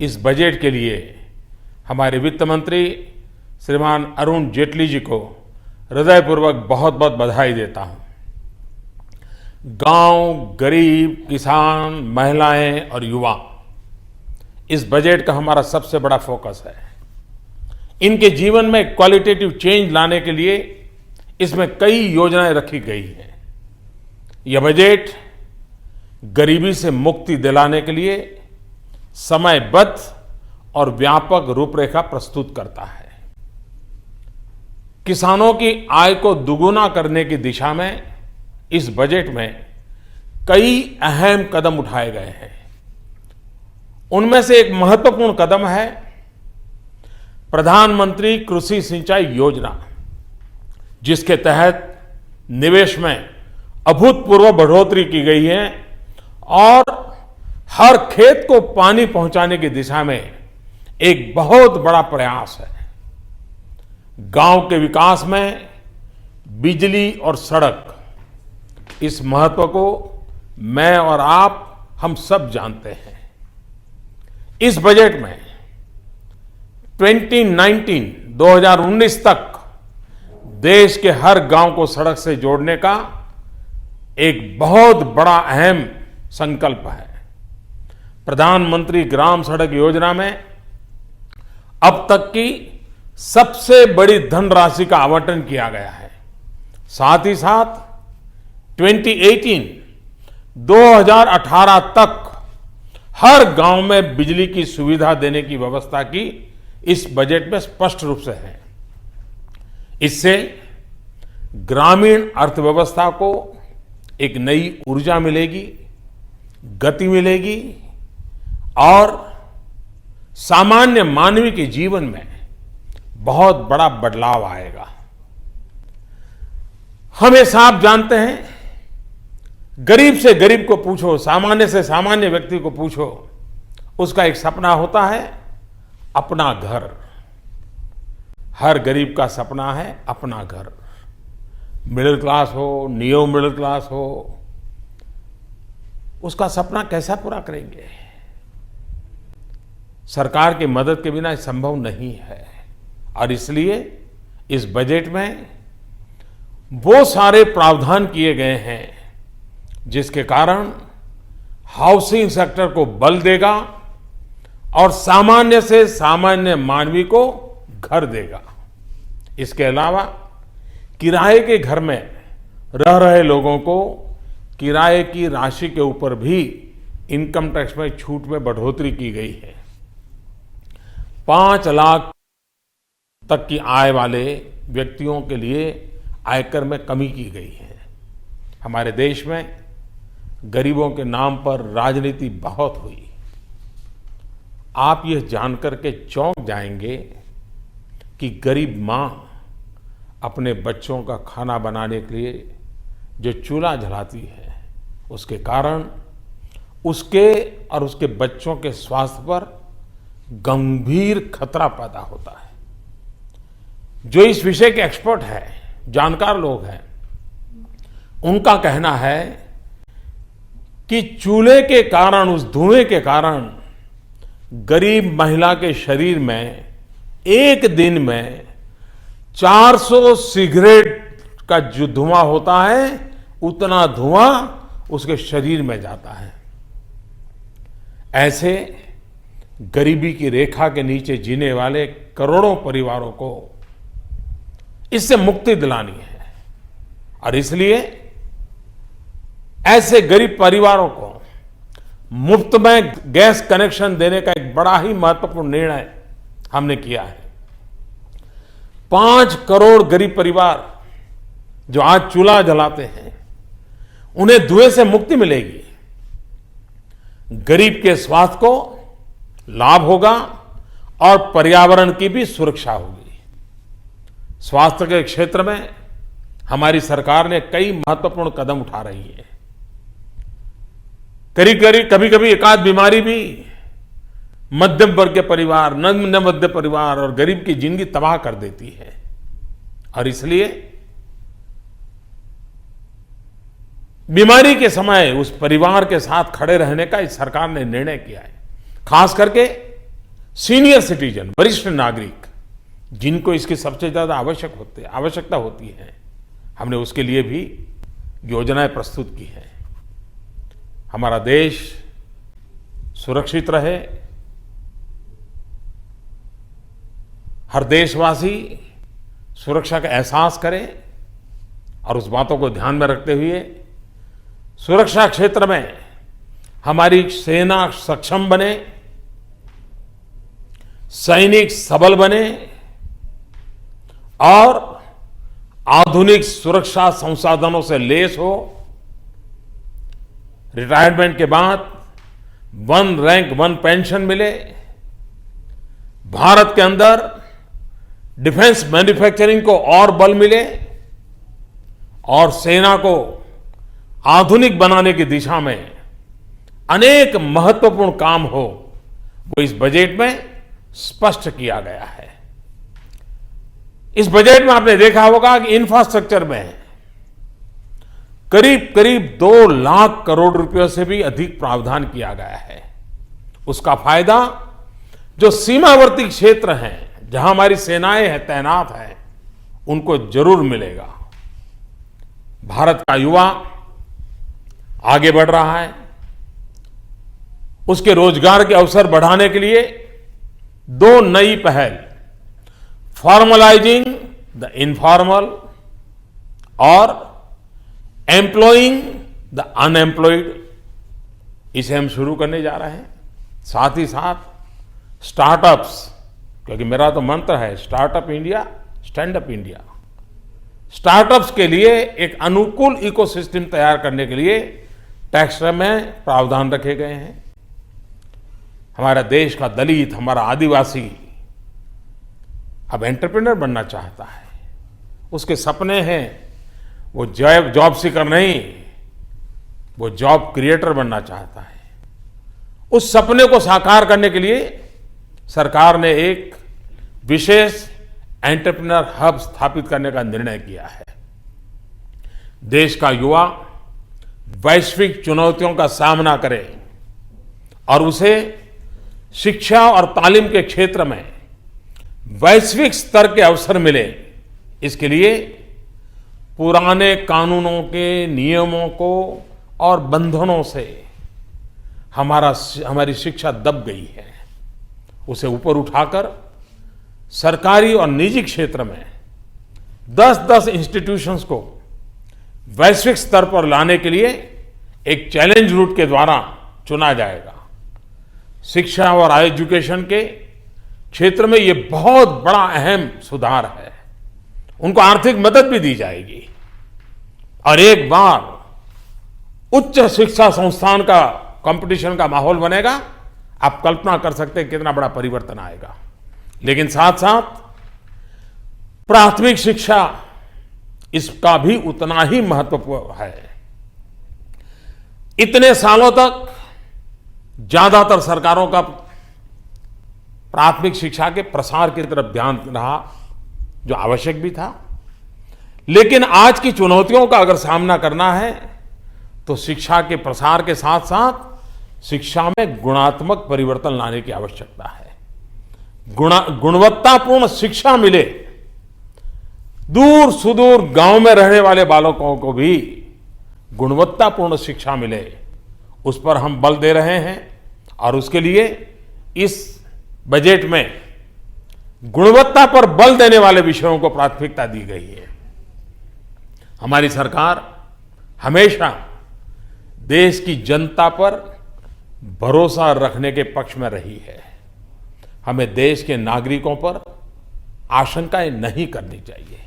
इस बजट के लिए हमारे वित्त मंत्री श्रीमान अरुण जेटली जी को हृदयपूर्वक बहुत बहुत बधाई देता हूं। गांव, गरीब, किसान, महिलाएं और युवा इस बजट का हमारा सबसे बड़ा फोकस है। इनके जीवन में क्वालिटेटिव चेंज लाने के लिए इसमें कई योजनाएं रखी गई हैं। यह बजट गरीबी से मुक्ति दिलाने के लिए समयबद्ध और व्यापक रूपरेखा प्रस्तुत करता है। किसानों की आय को दुगुना करने की दिशा में इस बजट में कई अहम कदम उठाए गए हैं। उनमें से एक महत्वपूर्ण कदम है प्रधानमंत्री कृषि सिंचाई योजना, जिसके तहत निवेश में अभूतपूर्व बढ़ोतरी की गई है और हर खेत को पानी पहुंचाने की दिशा में एक बहुत बड़ा प्रयास है। गांव के विकास में बिजली और सड़क, इस महत्व को मैं और आप हम सब जानते हैं। इस बजट में 2019 तक देश के हर गांव को सड़क से जोड़ने का एक बहुत बड़ा अहम संकल्प है। प्रधानमंत्री ग्राम सड़क योजना में अब तक की सबसे बड़ी धनराशि का आवंटन किया गया है। साथ ही साथ 2018 तक हर गांव में बिजली की सुविधा देने की व्यवस्था की इस बजट में स्पष्ट रूप से है। इससे ग्रामीण अर्थव्यवस्था को एक नई ऊर्जा मिलेगी, गति मिलेगी और सामान्य मानवी के जीवन में बहुत बड़ा बदलाव आएगा। हमेशा आप जानते हैं, गरीब से गरीब को पूछो, सामान्य से सामान्य व्यक्ति को पूछो, उसका एक सपना होता है अपना घर। हर गरीब का सपना है अपना घर। मिडिल क्लास हो, नियो मिडिल क्लास हो, उसका सपना कैसा पूरा करेंगे? सरकार की मदद के बिना संभव नहीं है। और इसलिए इस बजट में वो सारे प्रावधान किए गए हैं जिसके कारण हाउसिंग सेक्टर को बल देगा और सामान्य से सामान्य मानवी को घर देगा। इसके अलावा किराए के घर में रह रहे लोगों को किराए की राशि के ऊपर भी इनकम टैक्स में छूट में बढ़ोतरी की गई है। 5 लाख तक की आय वाले व्यक्तियों के लिए आयकर में कमी की गई है। हमारे देश में गरीबों के नाम पर राजनीति बहुत हुई। आप यह जानकर के चौंक जाएंगे कि गरीब मां अपने बच्चों का खाना बनाने के लिए जो चूल्हा जलाती है, उसके कारण उसके और उसके बच्चों के स्वास्थ्य पर गंभीर खतरा पैदा होता है। जो इस विषय के एक्सपर्ट हैं, जानकार लोग हैं, उनका कहना है कि चूल्हे के कारण, उस धुएं के कारण गरीब महिला के शरीर में एक दिन में 400 सिगरेट का जो धुआं होता है, उतना धुआं उसके शरीर में जाता है। ऐसे गरीबी की रेखा के नीचे जीने वाले करोड़ों परिवारों को इससे मुक्ति दिलानी है। और इसलिए ऐसे गरीब परिवारों को मुफ्त में गैस कनेक्शन देने का एक बड़ा ही महत्वपूर्ण निर्णय हमने किया है। 5 करोड़ गरीब परिवार जो आज चूल्हा जलाते हैं, उन्हें धुएं से मुक्ति मिलेगी। गरीब के स्वास्थ्य को लाभ होगा और पर्यावरण की भी सुरक्षा होगी। स्वास्थ्य के क्षेत्र में हमारी सरकार ने कई महत्वपूर्ण कदम उठा रही है। कभी कभी एकाध बीमारी भी मध्यम वर्ग के परिवार, निम्न मध्य परिवार और गरीब की जिंदगी तबाह कर देती है। और इसलिए बीमारी के समय उस परिवार के साथ खड़े रहने का इस सरकार ने निर्णय किया है। खास करके सीनियर सिटीजन, वरिष्ठ नागरिक, जिनको इसकी सबसे ज्यादा आवश्यकता होती है, हमने उसके लिए भी योजनाएं प्रस्तुत की हैं। हमारा देश सुरक्षित रहे, हर देशवासी सुरक्षा का एहसास करे और उस बातों को ध्यान में रखते हुए सुरक्षा क्षेत्र में हमारी सेना सक्षम बने, सैनिक सबल बने और आधुनिक सुरक्षा संसाधनों से लैस हो। रिटायरमेंट के बाद 1 रैंक 1 पेंशन मिले, भारत के अंदर डिफेंस मैन्युफैक्चरिंग को और बल मिले और सेना को आधुनिक बनाने की दिशा में अनेक महत्वपूर्ण काम हो, वो इस बजट में स्पष्ट किया गया है। इस बजट में आपने देखा होगा कि इंफ्रास्ट्रक्चर में करीब करीब 2 लाख करोड़ रुपयों से भी अधिक प्रावधान किया गया है। उसका फायदा जो सीमावर्ती क्षेत्र हैं, जहां हमारी सेनाएं हैं, तैनात हैं, उनको जरूर मिलेगा। भारत का युवा आगे बढ़ रहा है, उसके रोजगार के अवसर बढ़ाने के लिए 2 नई पहल, फॉर्मलाइजिंग द इनफॉर्मल और एम्प्लॉइंग द अनएम्प्लॉयड, इसे हम शुरू करने जा रहे हैं। साथ ही साथ स्टार्टअप्स, क्योंकि मेरा तो मंत्र है startup India, stand up India. Startups के लिए एक अनुकूल इकोसिस्टम तैयार करने के लिए टैक्स में प्रावधान रखे गए हैं। हमारा देश का दलित, हमारा आदिवासी अब एंटरप्रेन्योर बनना चाहता है, उसके सपने हैं, वो जॉब सीकर नहीं, वो जॉब क्रिएटर बनना चाहता है। उस सपने को साकार करने के लिए सरकार ने एक विशेष एंटरप्रेन्योर हब स्थापित करने का निर्णय किया है। देश का युवा वैश्विक चुनौतियों का सामना करे और उसे शिक्षा और तालीम के क्षेत्र में वैश्विक स्तर के अवसर मिले, इसके लिए पुराने कानूनों के नियमों को और बंधनों से हमारी शिक्षा दब गई है। उसे ऊपर उठाकर सरकारी और निजी क्षेत्र में 10-10 इंस्टीट्यूशंस को वैश्विक स्तर पर लाने के लिए एक चैलेंज रूट के द्वारा चुना जाएगा। शिक्षा और एजुकेशन के क्षेत्र में यह बहुत बड़ा अहम सुधार है। उनको आर्थिक मदद भी दी जाएगी और एक बार उच्च शिक्षा संस्थान का कंपटीशन का माहौल बनेगा। आप कल्पना कर सकते हैं कितना बड़ा परिवर्तन आएगा। लेकिन साथ साथ प्राथमिक शिक्षा, इसका भी उतना ही महत्वपूर्ण है। इतने सालों तक ज्यादातर सरकारों का प्राथमिक शिक्षा के प्रसार की तरफ ध्यान रहा, जो आवश्यक भी था। लेकिन आज की चुनौतियों का अगर सामना करना है तो शिक्षा के प्रसार के साथ साथ शिक्षा में गुणात्मक परिवर्तन लाने की आवश्यकता है। गुणवत्तापूर्ण शिक्षा मिले, दूर सुदूर गांव में रहने वाले बालकों को भी गुणवत्तापूर्ण शिक्षा मिले, उस पर हम बल दे रहे हैं। और उसके लिए इस बजट में गुणवत्ता पर बल देने वाले विषयों को प्राथमिकता दी गई है। हमारी सरकार हमेशा देश की जनता पर भरोसा रखने के पक्ष में रही है। हमें देश के नागरिकों पर आशंकाएं नहीं करनी चाहिए।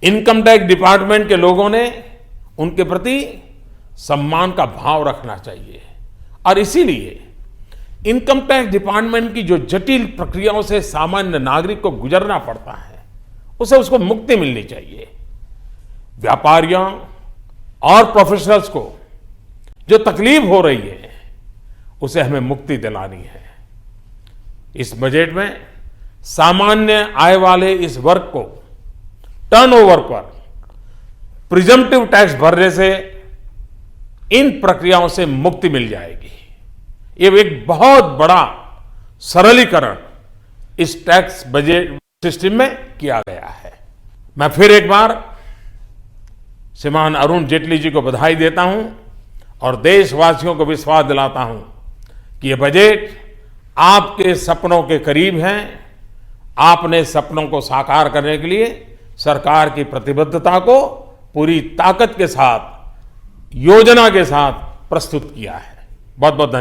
इनकम टैक्स डिपार्टमेंट के लोगों ने उनके प्रति सम्मान का भाव रखना चाहिए और इसीलिए इनकम टैक्स डिपार्टमेंट की जो जटिल प्रक्रियाओं से सामान्य नागरिक को गुजरना पड़ता है, उसको मुक्ति मिलनी चाहिए। व्यापारियों और प्रोफेशनल्स को जो तकलीफ हो रही है, उसे हमें मुक्ति दिलानी है। इस बजट में सामान्य आय वाले इस वर्ग को टर्नओवर पर प्रिजम्पटिव टैक्स भरने से इन प्रक्रियाओं से मुक्ति मिल जाएगी। ये एक बहुत बड़ा सरलीकरण इस टैक्स बजट सिस्टम में किया गया है। मैं फिर एक बार श्रीमान अरुण जेटली जी को बधाई देता हूं और देशवासियों को विश्वास दिलाता हूं कि ये बजट आपके सपनों के करीब है। आपने सपनों को साकार करने के लिए सरकार की प्रतिबद्धता को पूरी ताकत के साथ, योजना के साथ प्रस्तुत किया है। बहुत बहुत धन्यवाद।